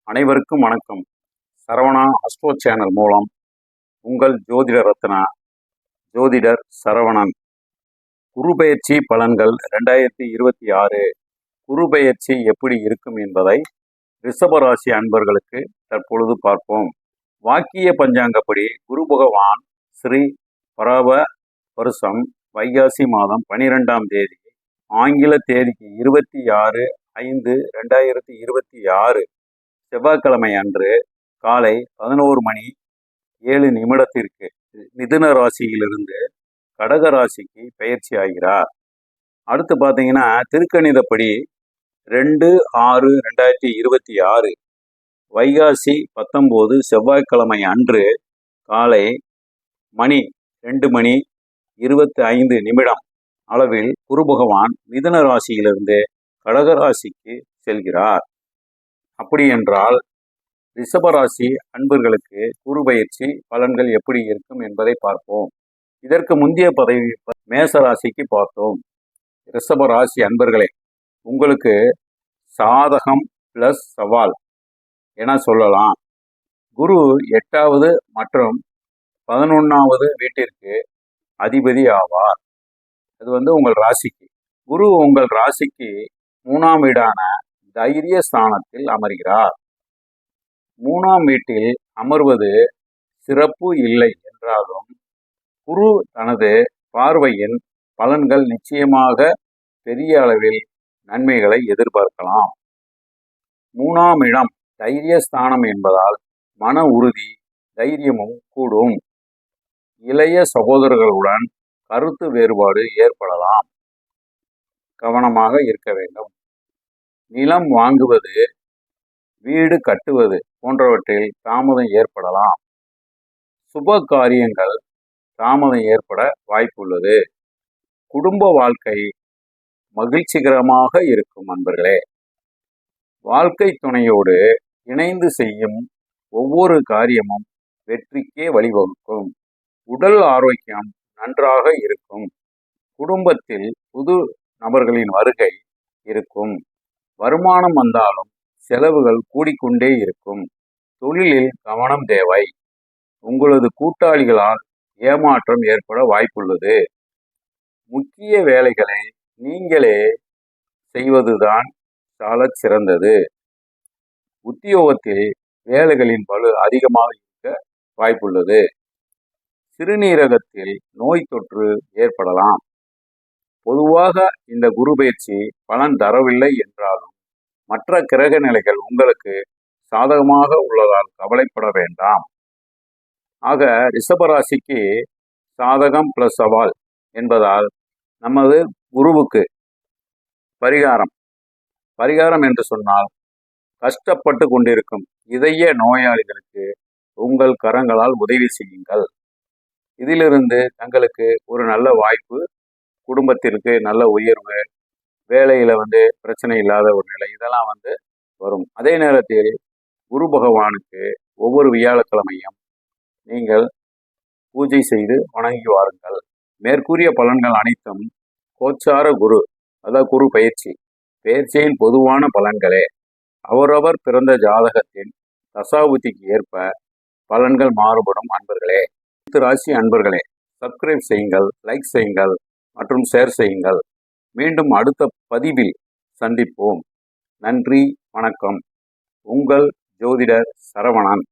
அனைவருக்கும் வணக்கம். Saravana astro channel மூலம் உங்கள் ஜோதிட ரத்னா ஜோதிடர் சரவணன். குருபெயர்ச்சி பலன்கள் 2026 குருபெயர்ச்சி எப்படி இருக்கும் என்பதை ரிஷபராசி அன்பர்களுக்கு தற்பொழுது பார்ப்போம். வாக்கிய பஞ்சாங்கப்படி குரு பகவான் ஸ்ரீ பராப வருஷம் வைகாசி மாதம் 12ஆம் தேதி ஆங்கில தேதிக்கு 26/5/2026 செவ்வாய்க்கிழமை அன்று காலை 11:07 மிதுன ராசியிலிருந்து கடக ராசிக்கு பயிற்சி ஆகிறார். அடுத்து பார்த்தீங்கன்னா திருக்கணிதப்படி 2/6/2026 வைகாசி 19 செவ்வாய்க்கிழமை அன்று காலை 2:25 அளவில் குரு பகவான் மிதுன ராசியிலிருந்து கடக ராசிக்கு செல்கிறார். அப்படி என்றால் ரிஷபராசி அன்பர்களுக்கு குரு பயிற்சி பலன்கள் எப்படி இருக்கும் என்பதை பார்ப்போம். இதற்கு முந்தைய பதவி மேசராசிக்கு பார்த்தோம். ரிஷபராசி அன்பர்களே, உங்களுக்கு சாதகம் பிளஸ் சவால் என சொல்லலாம். குரு 8வது மற்றும் 11வது வீட்டிற்கு அதிபதி ஆவார். அது உங்கள் ராசிக்கு. குரு உங்கள் ராசிக்கு 3ஆம் வீடான தைரிய ஸ்தானத்தில் அமர்கிறார். 3ஆம் வீட்டில் அமர்வது சிறப்பு இல்லை என்றாலும் குரு தனது பார்வையின் பலன்கள் நிச்சயமாக பெரிய அளவில் நன்மைகளை எதிர்பார்க்கலாம். 3ஆம் இடம் தைரிய ஸ்தானம் என்பதால் மன உறுதி தைரியமும் கூடும். இளைய சகோதரர்களுடன் கருத்து வேறுபாடு ஏற்படலாம். கவனமாக இருக்க வேண்டும். நிலம் வாங்குவது வீடு கட்டுவது போன்றவற்றில் தாமதம் ஏற்படலாம். சுப காரியங்கள் தாமதம் ஏற்பட வாய்ப்புள்ளது. குடும்ப வாழ்க்கை மகிழ்ச்சிகரமாக இருக்கும் நண்பர்களே. வாழ்க்கை துணையோடு இணைந்து செய்யும் ஒவ்வொரு காரியமும் வெற்றிக்கே வழிவகுக்கும். உடல் ஆரோக்கியம் நன்றாக இருக்கும். குடும்பத்தில் புது நபர்களின் வருகை இருக்கும். வருமானம் வந்தாலும் செலவுகள் கூடிக்கொண்டே இருக்கும். தொழிலில் கவனம் தேவை. உங்களது கூட்டாளிகளால் ஏமாற்றம் ஏற்பட வாய்ப்புள்ளது. முக்கிய வேலைகளை நீங்களே செய்வதுதான் சாலச் சிறந்தது. உத்தியோகத்தில் வேலைகளின் பளு அதிகமாக இருக்க வாய்ப்புள்ளது. சிறுநீரகத்தில் நோய் தொற்று ஏற்படலாம். பொதுவாக இந்த குரு பயிற்சி பலன் தரவில்லை என்றாலும் மற்ற கிரக நிலைகள் உங்களுக்கு சாதகமாக உள்ளதால் கவலைப்பட வேண்டாம். ஆக ரிஷபராசிக்கு சாதகம் பிளஸ் சவால் என்பதால் நமது குருவுக்கு பரிகாரம் என்று சொன்னால் கஷ்டப்பட்டு கொண்டிருக்கும் இதய நோயாளிகளுக்கு உங்கள் கரங்களால் உதவி செய்யுங்கள். இதிலிருந்து தங்களுக்கு ஒரு நல்ல வாய்ப்பு, குடும்பத்திற்கு நல்ல உயர்வு, வேலையில் பிரச்சனை இல்லாத ஒரு நிலை இதெல்லாம் வரும். அதே நேரத்தில் குரு பகவானுக்கு ஒவ்வொரு வியாழக்கிழமையும் நீங்கள் பூஜை செய்து வணங்கி வாருங்கள். மேற்கூறிய பலன்கள் அனைத்தும் கோச்சார குரு, அதாவது குரு பயிற்சியின் பொதுவான பலன்களே. அவரவர் பிறந்த ஜாதகத்தின் தசாபுத்திக்கு ஏற்ப பலன்கள் மாறுபடும். அன்பர்களே, ராசி அன்பர்களே, சப்ஸ்கிரைப் செய்யுங்கள், லைக் செய்யுங்கள் மற்றும் ஷேர் செய்யுங்கள். மீண்டும் அடுத்த பதிவில் சந்திப்போம். நன்றி, வணக்கம். உங்கள் ஜோதிடர் சரவணன்.